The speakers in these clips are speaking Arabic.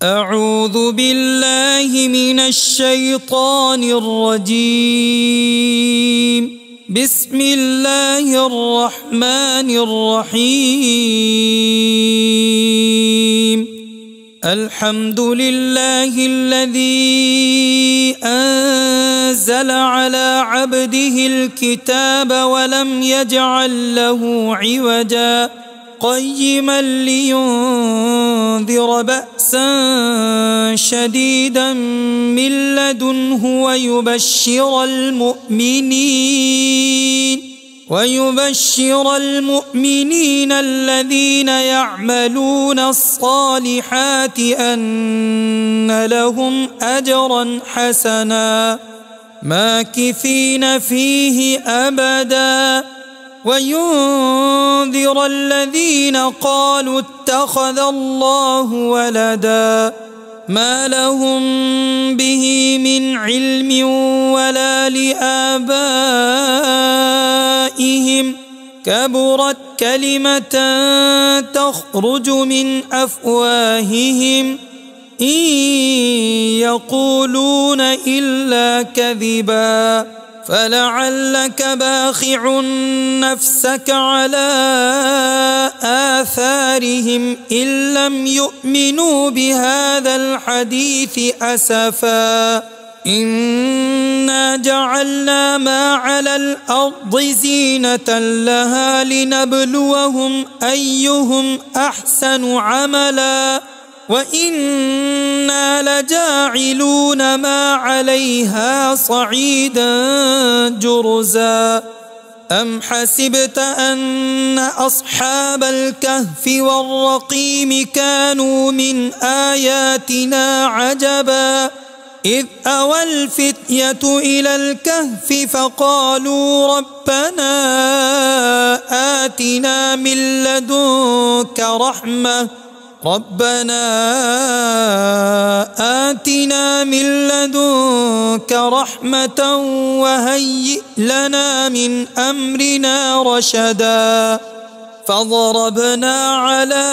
أعوذ بالله من الشيطان الرجيم. بسم الله الرحمن الرحيم. الحمد لله الذي أنزل على عبده الكتاب ولم يجعل له عوجا قيما لينذر بأسا شديدا من لدنه ويبشر المؤمنين الذين يعملون الصالحات أن لهم أجرا حسنا ماكثين فيه أبدا وينذر الذين قالوا اتخذ الله ولدا ما لهم به من علم ولا لآبائهم كبرت كلمة تخرج من أفواههم إن يقولون إلا كذبا فلعلك باخع نفسك على آثارهم إن لم يؤمنوا بهذا الحديث أسفا إنا جعلنا ما على الأرض زينة لها لنبلوهم أيهم أحسن عملا وإنا لجاعلون ما عليها صعيدا جرزا أم حسبت أن أصحاب الكهف والرقيم كانوا من آياتنا عجبا إذ أوى الفتية إلى الكهف فقالوا ربنا آتنا من لدنك رحمة وهيئ لنا من أمرنا رشدا فضربنا على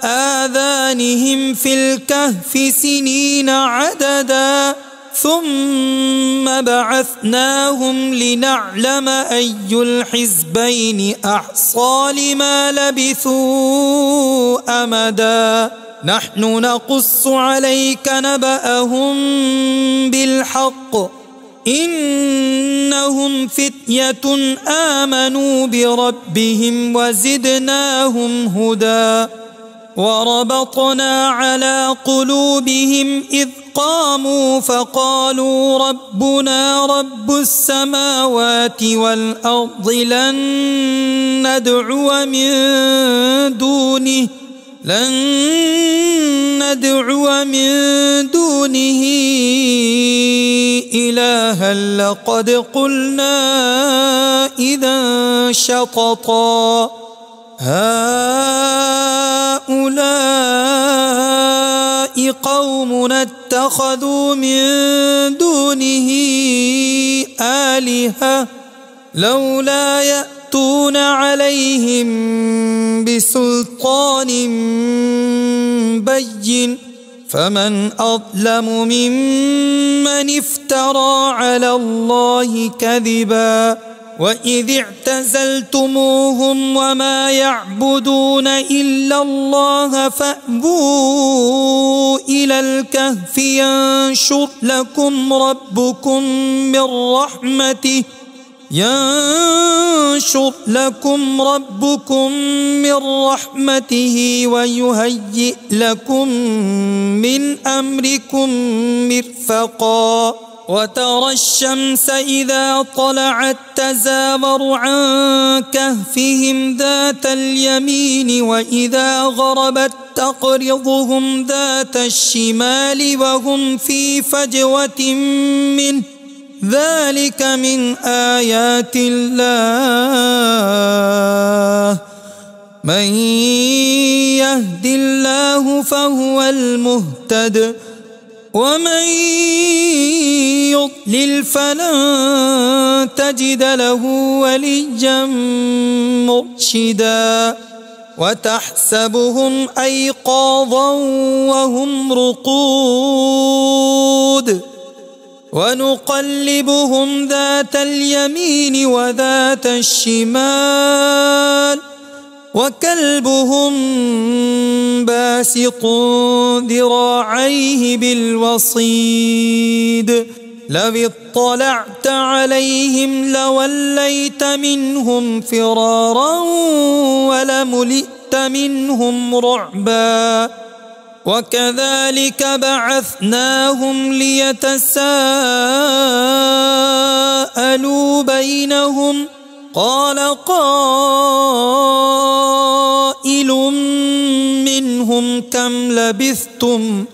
آذانهم في الكهف سنين عددا ثم بعثناهم لنعلم أي الحزبين أحصى لما لبثوا أمدا نحن نقص عليك نبأهم بالحق إنهم فتية آمنوا بربهم وزدناهم هدى وربطنا على قلوبهم إذ قاموا فقالوا ربنا رب السماوات والأرض لن ندعو من دونه إلها لقد قلنا إذا شططا هؤلاء قومنا اتخذوا من دونه آلهة لولا يأتون عليهم بسلطان بين فمن أظلم ممن افترى على الله كذبا وإذ اعتزلتموهم وما يعبدون إلا الله فأووا إلى الكهف ينشر لكم ربكم من رحمته ويهيئ لكم من أمركم مرفقا وترى الشمس إذا طلعت تزاور عن كهفهم ذات اليمين وإذا غربت تقرضهم ذات الشمال وهم في فجوة منه ذلك من آيات الله من يهد الله فهو المهتد ومن يضلل فلن تجد له وليا مرشدا وتحسبهم أيقاظا وهم رقود ونقلبهم ذات اليمين وذات الشمال وكلبهم باسط ذراعيه بالوصيد لو اطلعت عليهم لوليت منهم فرارا ولملئت منهم رعبا وكذلك بعثناهم ليتساءلوا بينهم قال قائل منهم كم لبثتم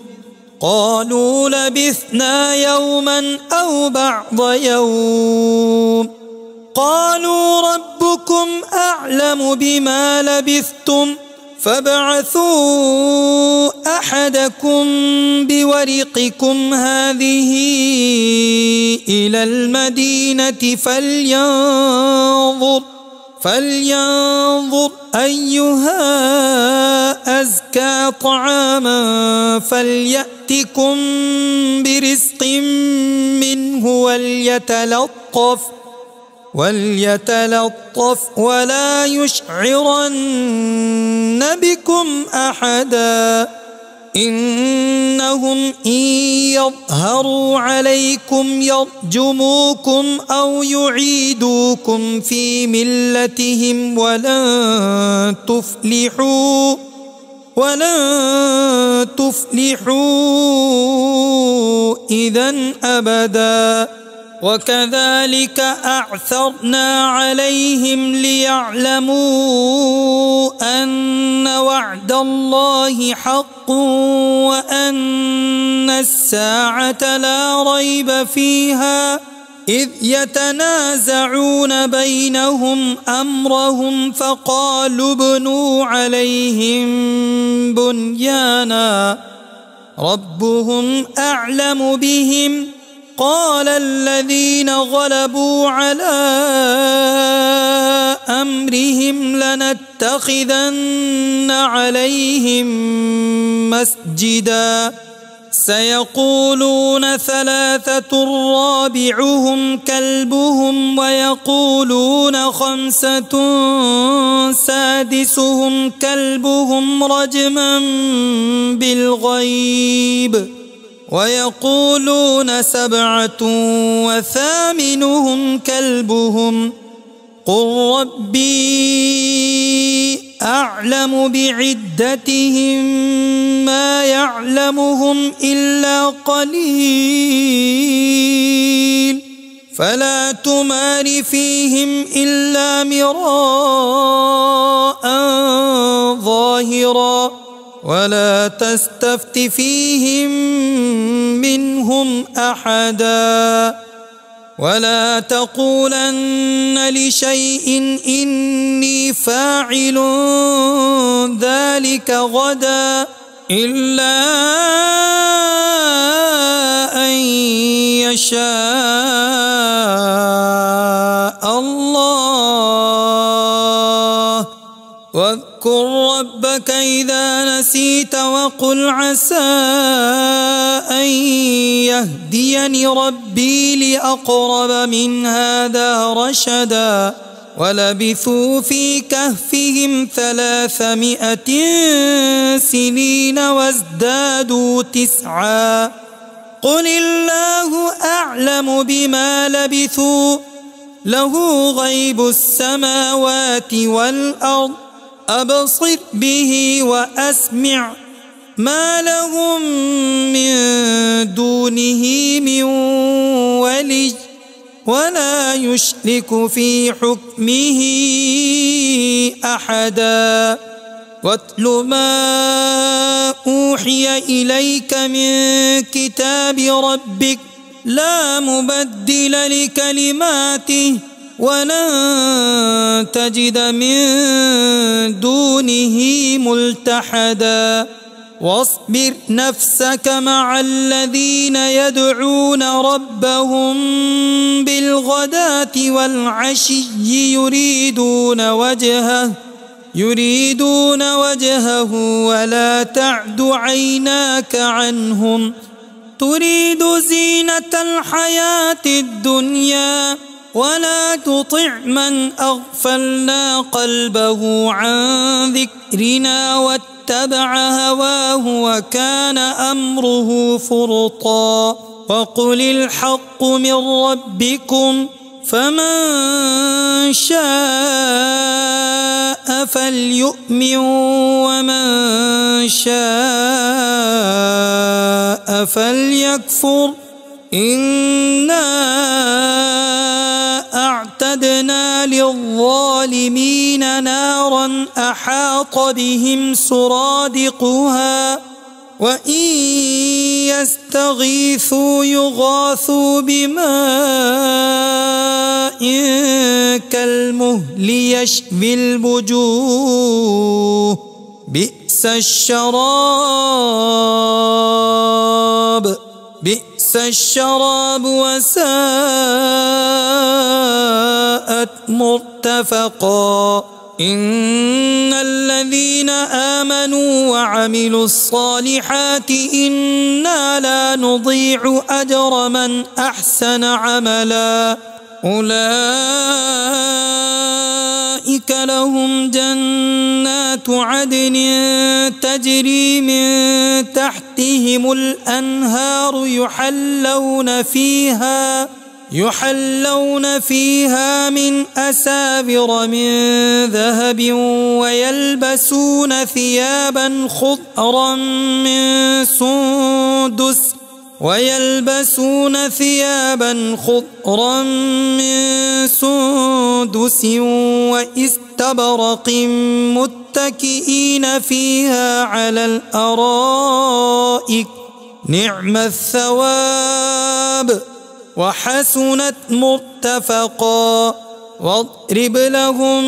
قالوا لبثنا يوما أو بعض يوم قالوا ربكم أعلم بما لبثتم فابعثوا أحدكم بورقكم هذه إلى المدينة فلينظر أيها أزكى طعاما فليأتكم برزق منه وليتلطف ولا يشعرن بكم أحدا إنهم إن يظهروا عليكم يرجموكم أو يعيدوكم في ملتهم ولن تفلحوا إذن أبدا وكذلك أعثرنا عليهم ليعلموا أن وعد الله حق وأن الساعة لا ريب فيها إذ يتنازعون بينهم أمرهم فقالوا ابنوا عليهم بنيانا ربهم أعلم بهم قال الذين غلبوا على أمرهم لنتخذن عليهم مسجدا سيقولون ثلاثة رابعهم كلبهم ويقولون خمسة سادسهم كلبهم رجما بالغيب ويقولون سبعة وثامنهم كلبهم قل ربي أعلم بعدتهم ما يعلمهم إلا قليل فلا تمار فيهم إلا مراء ظاهرا ولا تستفت فيهم منهم أحدا ولا تقولن لشيء إني فاعل ذلك غدا إلا أن يشاء الله واذكر ربك إذا نسيت وقل عسى أن يهديني ربي لأقرب من هذا رشدا ولبثوا في كهفهم 300 سنين وازدادوا 9 قل الله أعلم بما لبثوا له غيب السماوات والأرض أبصر به وأسمع ما لهم من دونه من ولي ولا يشرك في حكمه أحدا واتل ما أوحي إليك من كتاب ربك لا مبدل لكلماته ولن تجد من دونه ملتحدا واصبر نفسك مع الذين يدعون ربهم بالغداة والعشي يريدون وجهه يريدون وجهه ولا تعد عيناك عنهم تريد زينة الحياة الدنيا ولا تطع من أغفلنا قلبه عن ذكرنا واتبع هواه وكان أمره فرطا وقل الحق من ربكم فمن شاء فليؤمن ومن شاء فليكفر إنا أعتدنا للظالمين نارا أحاط بهم سرادقها وإن يستغيثوا يغاثوا بماء كالمهل يشفي الوجوه بئس الشراب وساءت مرتفقا إن الذين آمنوا وعملوا الصالحات إنا لا نضيع أجر من أحسن عملا أولئك لهم جنات عدن تجري من تحتهم الأنهار يحلون فيها من أساور من ذهب ويلبسون ثيابا خضرا من سندس وإستبرق متكئين فيها على الأرائك نعم الثواب وحسنت مرتفقا واضرب لهم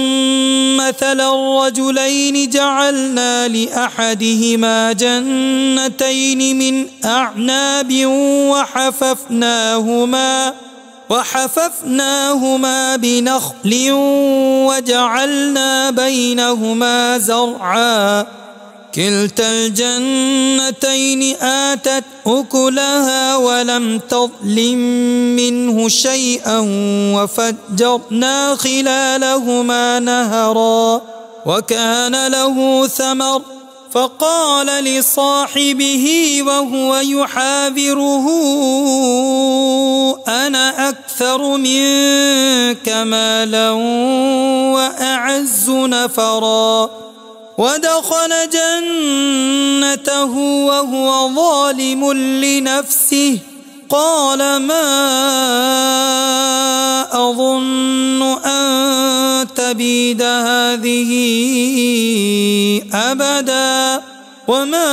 مثل الرجلين جعلنا لأحدهما جنتين من أعناب وحففناهما بنخل وجعلنا بينهما زرعا كلتا الجنتين آتت أكلها ولم تظلم منه شيئا وفجرنا خلالهما نهرا وكان له ثمر فقال لصاحبه وهو يحاوره أنا أكثر منك مالا وأعز نفرا ودخل جنته وهو ظالم لنفسه قال ما أظن أن تبيد هذه أبدا وما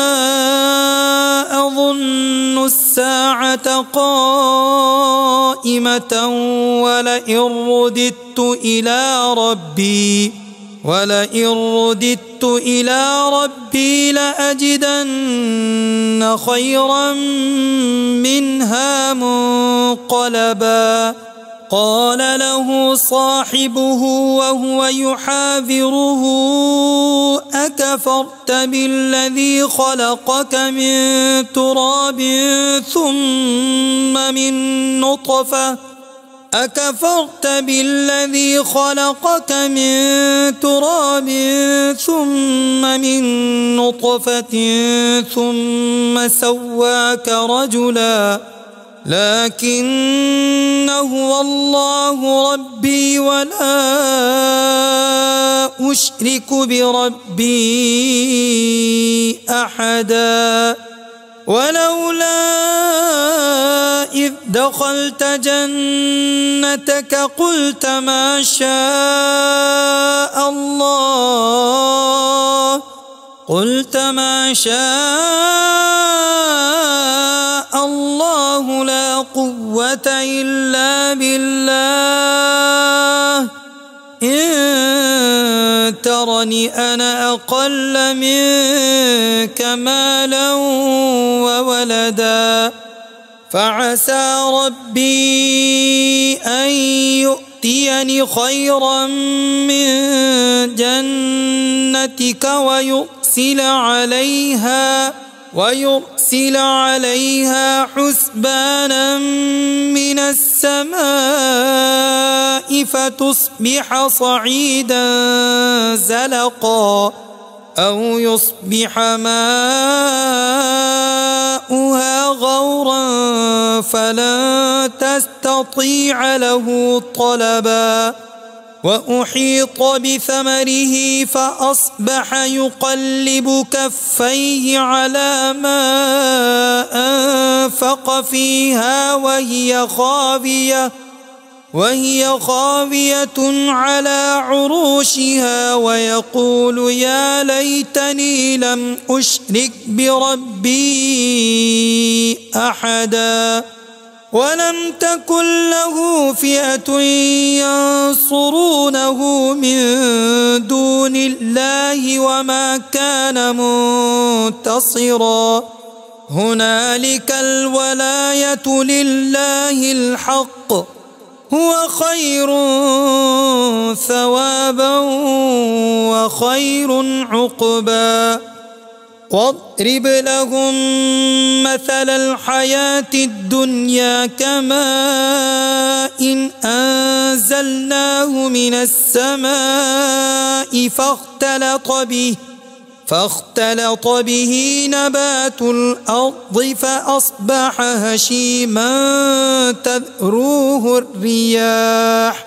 أظن الساعة قائمة ولئن رددت إلى ربي لأجدن خيرا منها منقلبا قال له صاحبه وهو يحاوره أكفرت بالذي خلقك من تراب ثم من نطفة ثم سواك رجلا لكن هو الله ربي ولا أشرك بربي أحدا ولولا إذ دخلت جنتك قلت ما شاء الله لا قوة إلا بالله إن ترني أنا أقل منك مالا وولدا فعسى ربي أن يؤتيني خيرا من جنتك ويرسل عليها حسبانا من السماء فتصبح صعيدا زلقا أو يصبح ماؤها غورا فلن تستطيع له طلبا وأحيط بثمره فأصبح يقلب كفيه على ما أنفق فيها وهي خاوية على عروشها ويقول يا ليتني لم أشرك بربي أحدا ولم تكن له فئة ينصرونه من دون الله وما كان منتصرا هنالك الولاية لله الحق هو خير ثوابا وخير عقبا واضرب لهم مثل الحياة الدنيا كماء أنزلناه من السماء فاختلط به نبات الأرض فأصبح هشيما تذروه الرياح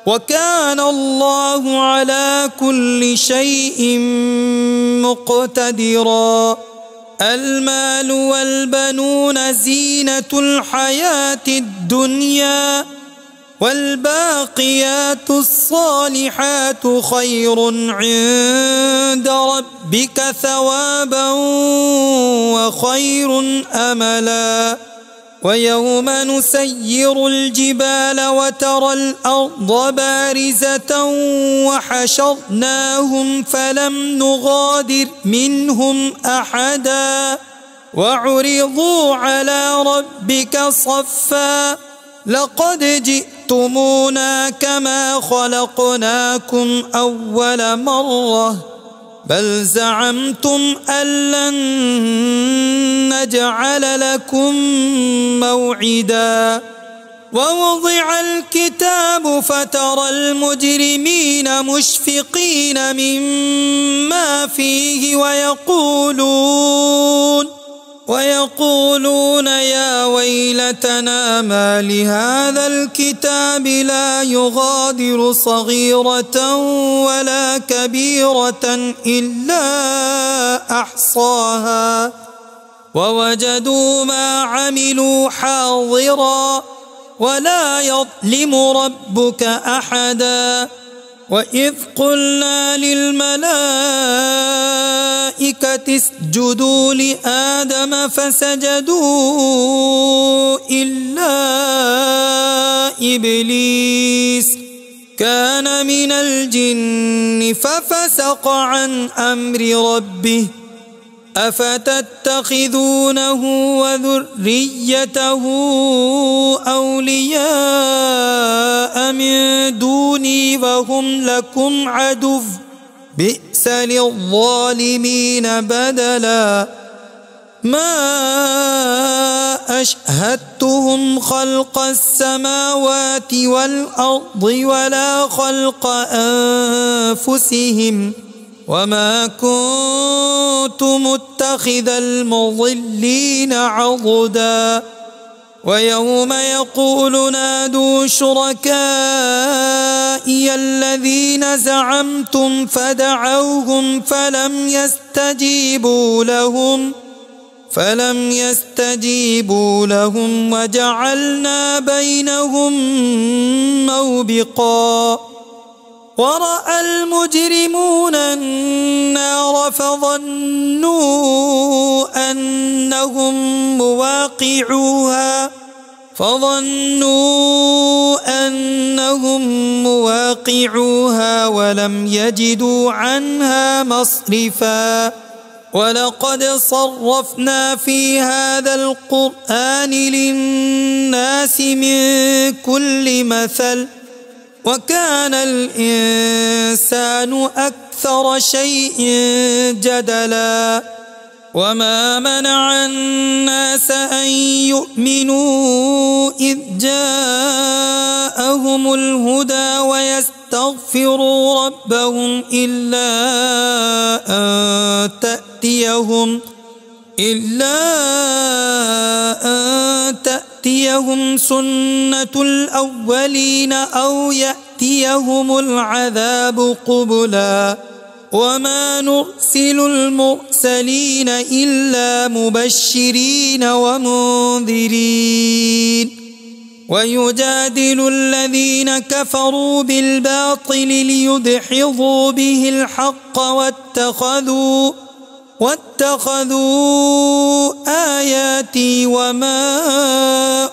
وكان الله على كل شيء مقتدرا المال والبنون زينة الحياة الدنيا والباقيات الصالحات خير عند ربك ثوابا وخير أملا ويوم نسير الجبال وترى الأرض بارزة وحشرناهم فلم نغادر منهم أحدا وعرضوا على ربك صفا لقد جئتمونا كما خلقناكم أول مرة بل زعمتم أن لن نجعل لكم موعدا ووضع الكتاب فترى المجرمين مشفقين مما فيه ويقولون يا ويلتنا ما لهذا الكتاب لا يغادر صغيرة ولا كبيرة إلا أحصاها ووجدوا ما عملوا حاضرا ولا يظلم ربك أحدا وإذ قلنا للملائكة اسجدوا لآدم فسجدوا إلا إبليس كان من الجن ففسق عن أمر ربه أفتتخذونه وذريته أولياء من دوني وهم لكم عدو بئس للظالمين بدلا ما أشهدتهم خلق السماوات والأرض ولا خلق أنفسهم وما كنت متخذ المضلين عضدا ويوم يقول نادوا شركائي الذين زعمتم فدعوهم فلم يستجيبوا لهم وجعلنا بينهم موبقا ورأى المجرمون النار فظنوا أنهم مواقعوها ولم يجدوا عنها مصرفا ولقد صرفنا في هذا القرآن للناس من كل مثل وكان الإنسان أكثر شيء جدلا وما منع الناس أن يؤمنوا إذ جاءهم الهدى ويستغفروا ربهم إلا أن تأتيهم سنة الأولين أو يأتيهم العذاب قبلا وما نرسل المرسلين إلا مبشرين ومنذرين ويجادل الذين كفروا بالباطل ليدحضوا به الحق واتخذوا آياتي وما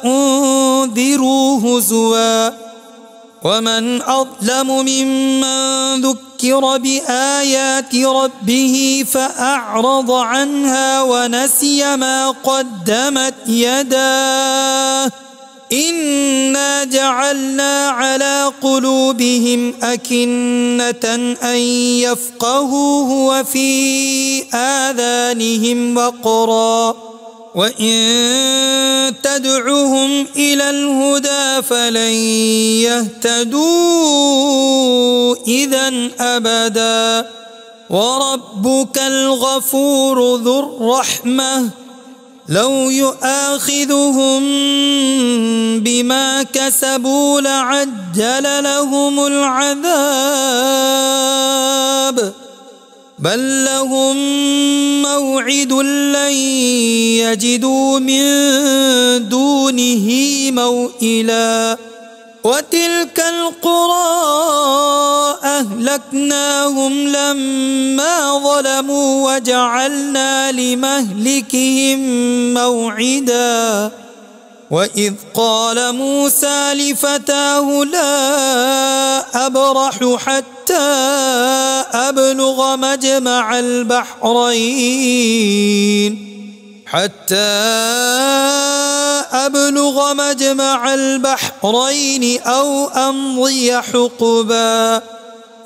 أنذروا هزوا ومن أظلم ممن ذكر بآيات ربه فأعرض عنها ونسي ما قدمت يداه إنا جعلنا على قلوبهم أكنة أن يفقهوه وفي آذانهم وقرا وإن تدعهم إلى الهدى فلن يهتدوا إذا أبدا وربك الغفور ذو الرحمة لو يؤاخذهم بما كسبوا لعجل لهم العذاب بل لهم موعد لن يجدوا من دونه موئلا وتلك القرى أهلكناهم لما ظلموا وجعلنا لمهلكهم موعدا وإذ قال موسى لفتاه لا أبرح حتى أبلغ مجمع البحرين أو أمضي حقبا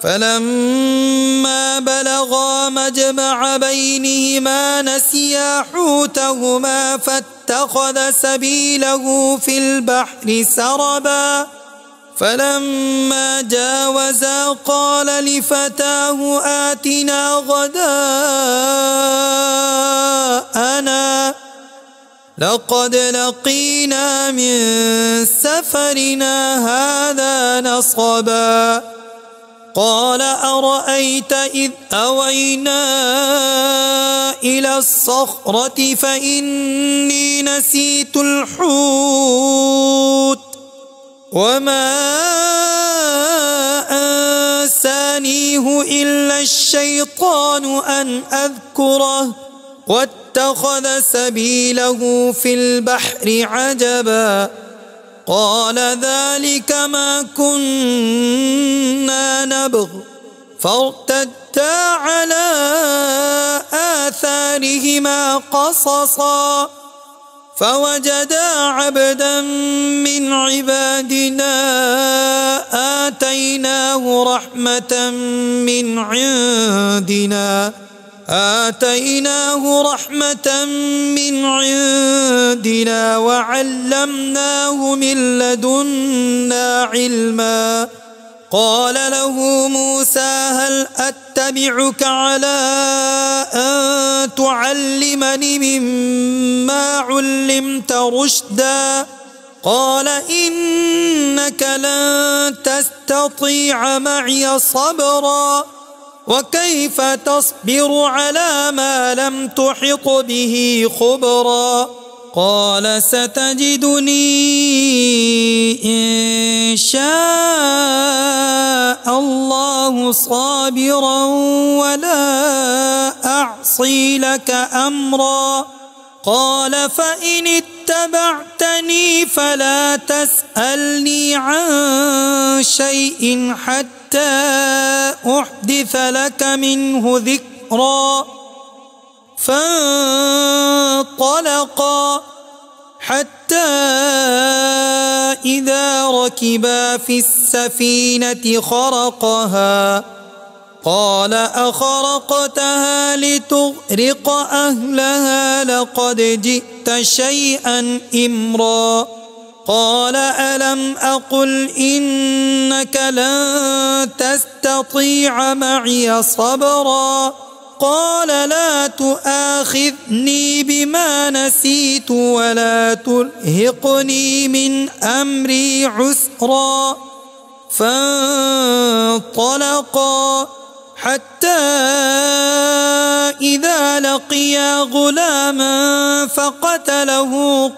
فلما بلغا مجمع بينهما نسيا حوتهما فاتخذ سبيله في البحر سربا فلما جاوزا قال لفتاه آتنا غداءنا لقد لقينا من سفرنا هذا نصبا قال أرأيت إذ أوينا إلى الصخرة فإني نسيت الحوت وما أنسانيه إلا الشيطان أن أذكره واتخذ سبيله في البحر عجبا قال ذلك ما كنا نبغ فارتدا على آثارهما قصصا فوجدا عبدا من عبادنا آتيناه رحمة من عندنا وعلمناه من لدنا علما قال له موسى هل أتبعك على أن تعلمني مما علمت رشدا قال إنك لن تستطيع معي صبرا وكيف تصبر على ما لم تحط به خبرا قال ستجدني إن شاء الله صابرا ولا أعصي لك أمرا قال فإن اتبعتني فلا تسألني عن شيء حتى أحدث لك منه ذكرا فانطلقا حتى إذا ركبا في السفينة خرقها قال أخرقتها لتغرق أهلها لقد جئت شيئا إمرا قال ألم أقل إنك لن تستطيع معي صبرا قال لا تؤاخذني بما نسيت ولا ترهقني من أمري عسرا فانطلقا حتى إذا لقيا غلاما فقتله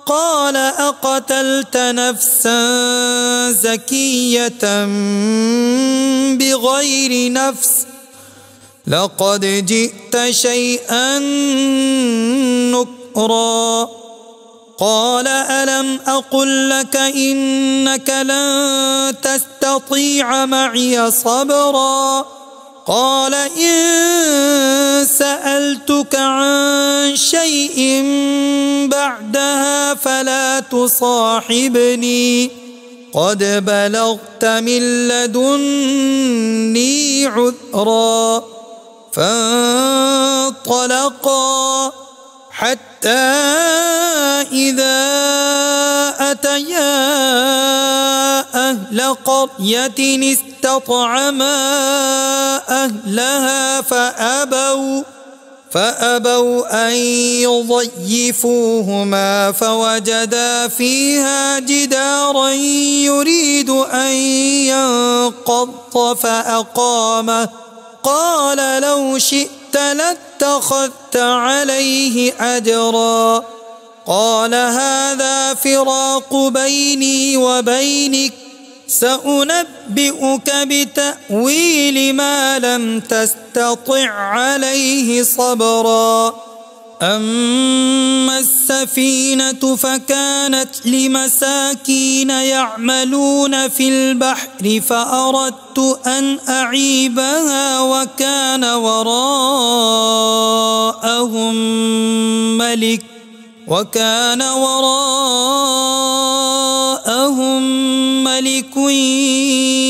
قال أقتلت نفسا زكية بغير نفس لقد جئت شيئا نكرا قال ألم أقل لك إنك لن تستطيع معي صبرا قال إن سألتك عن شيء بعدها فلا تصاحبني قد بلغت من لدني عذرا فانطلقا حتى إذا أتيا أهل قرية استطعما أهلها فأبوا أن يضيفوهما فوجدا فيها جدارا يريد أن ينقض فأقامه قال لو شئت لاتخذت عليه أجرا قال هذا فراق بيني وبينك سأنبئك بتأويل ما لم تستطع عليه صبرا أما السفينة فكانت لمساكين يعملون في البحر فأردت أن أعيبها وكان وراءهم ملك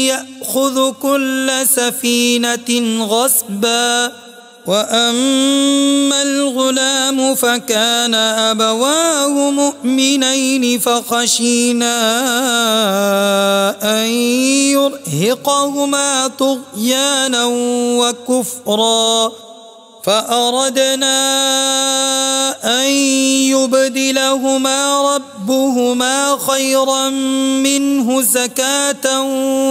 يأخذ كل سفينة غصبا وأما الغلام فكان أبواه مؤمنين فخشينا أن يرهقهما طغيانا وكفرا فأردنا أن يبدلهما ربهما خيرا منه زكاة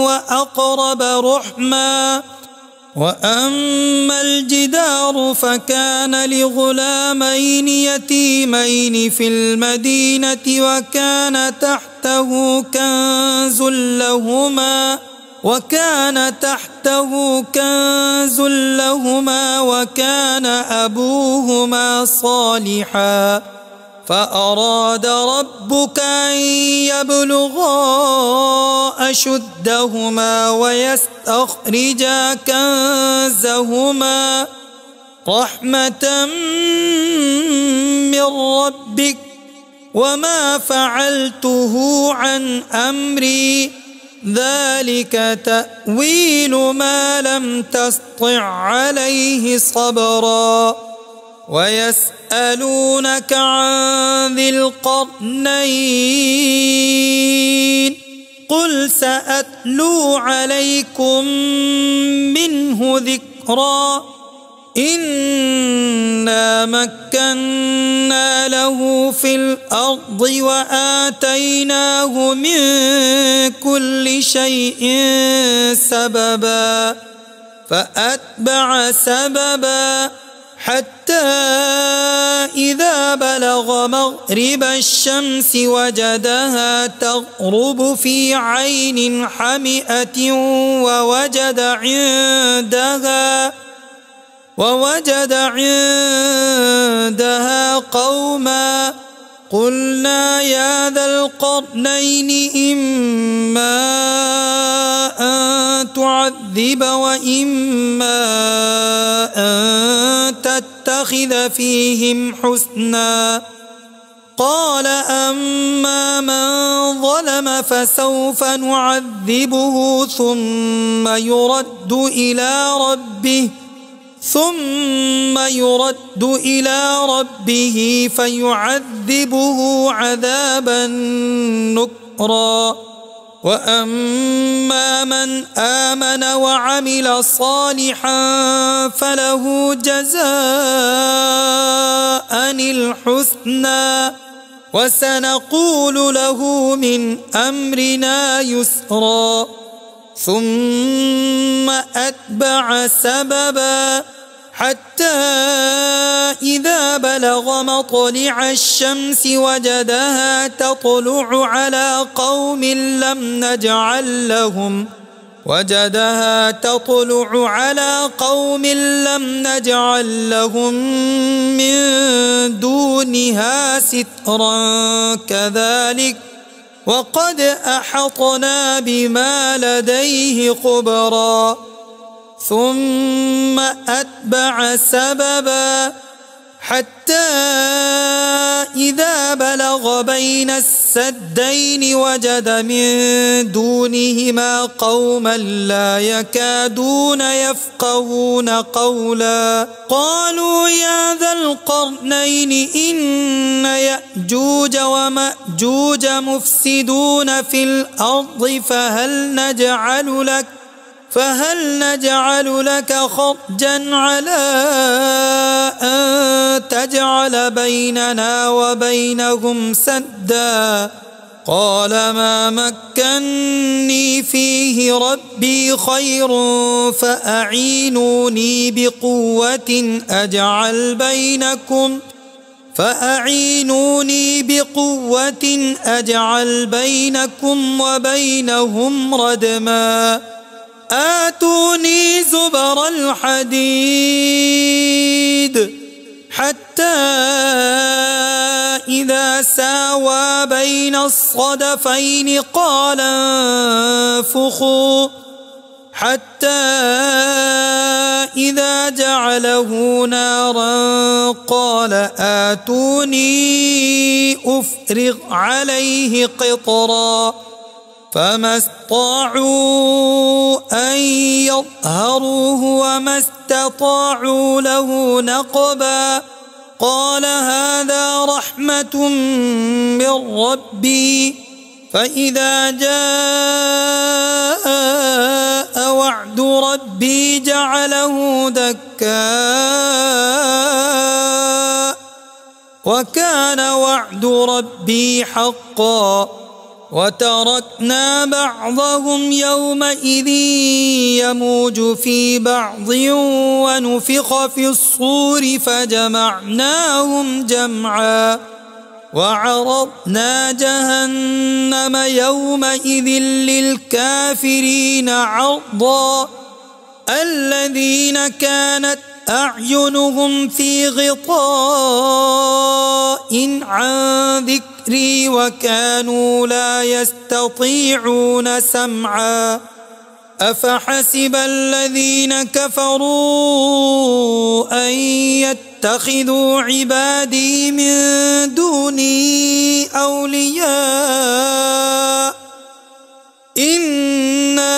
وأقرب رحما وأما الجدار فكان لغلامين يتيمين في المدينة وكان تحته كنز لهما وكان أبوهما صالحا فأراد ربك أن يبلغا أشدهما ويستخرجا كنزهما رحمة من ربك وما فعلته عن أمري ذلك تأويل ما لم تسطع عليه صبرا ويسألونك عن ذي القرنين قل سأتلو عليكم منه ذكرا إنا مكنا له في الأرض وآتيناه من كل شيء سببا فأتبع سببا حتى إذا بلغ مغرب الشمس وجدها تغرب في عين حمئة ووجد عندها قوما قلنا يا ذا القرنين إما أن تعذب وإما أن تتخذ فيهم حسنا قال أما من ظلم فسوف نعذبه ثم يرد إلى ربه فيعذبه عذابا نكرا وأما من آمن وعمل صالحا فله جزاء الحسنى وسنقول له من أمرنا يسرا ثم أتبع سببا حتى إذا بلغ مطلع الشمس وجدها تطلع على قوم لم نجعل لهم من دونها سترا كذلك وقد أحطنا بما لديه خبرا ثم أتبع سببا حتى إذا بلغ بين السدين وجد من دونهما قوما لا يكادون يفقهون قولا قالوا يا ذا القرنين إن يأجوج ومأجوج مفسدون في الأرض فهل نجعل لك خرجا على أن تجعل بيننا وبينهم سدا قال ما مكني فيه ربي خير فأعينوني بقوة أجعل بينكم وبينهم ردما آتوني زبر الحديد حتى إذا ساوى بين الصدفين قال انفخوا حتى إذا جعله نارا قال آتوني أفرغ عليه قطرا فما استطاعوا أن يظهروه وما استطاعوا له نقبا قال هذا رحمة من ربي فإذا جاء وعد ربي جعله دكا وكان وعد ربي حقا وتركنا بعضهم يومئذ يموج في بعض ونفخ في الصور فجمعناهم جمعا وعرضنا جهنم يومئذ للكافرين عرضا الذين كانت أعينهم في غطاء عن ذكري وكانوا لا يستطيعون سمعا أفحسب الذين كفروا أن يتخذوا عبادي من دوني أولياء إنا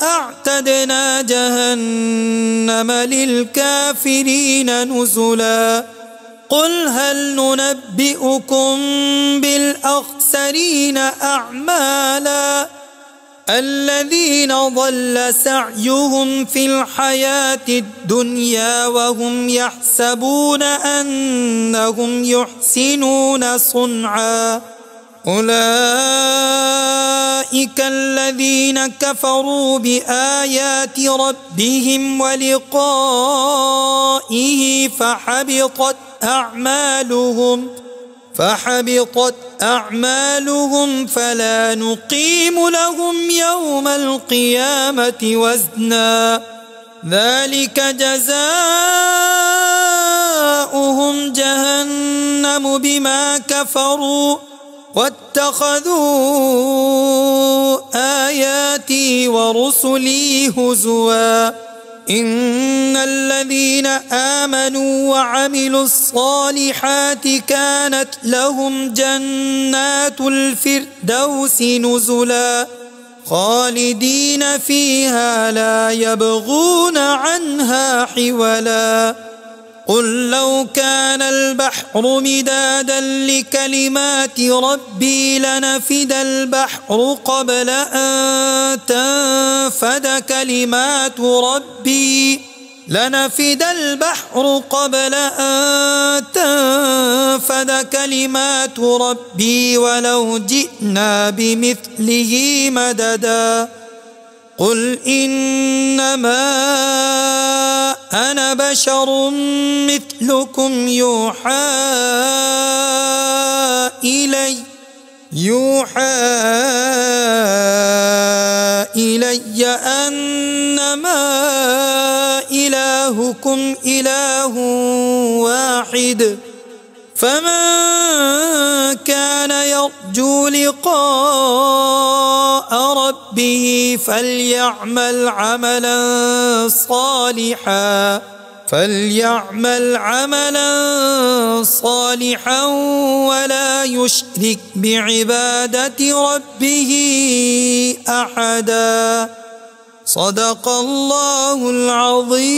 أعتدنا جهنم للكافرين نزلا قل هل ننبئكم بالأخسرين أعمالا الذين ضل سعيهم في الحياة الدنيا وهم يحسبون أنهم يحسنون صنعا أولئك الذين كفروا بآيات ربهم ولقائه فحبطت أعمالهم فلا نقيم لهم يوم القيامة وزنا ذلك جزاؤهم جهنم بما كفروا واتخذوا آياتي ورسلي هزوا إن الذين آمنوا وعملوا الصالحات كانت لهم جنات الفردوس نزلا خالدين فيها لا يبغون عنها حولا قل لو كان البحر مدادا لكلمات ربي لنفد البحر قبل أن تنفد كلمات ربي ولو جئنا بمثله مددا قل إنما أنا بشر مثلكم يوحى إلي أنما إلهكم إله واحد فمن كان يرجو لقاء ربه فليعمل عملا صالحا ولا يشرك بعبادة ربه أحدا صدق الله العظيم.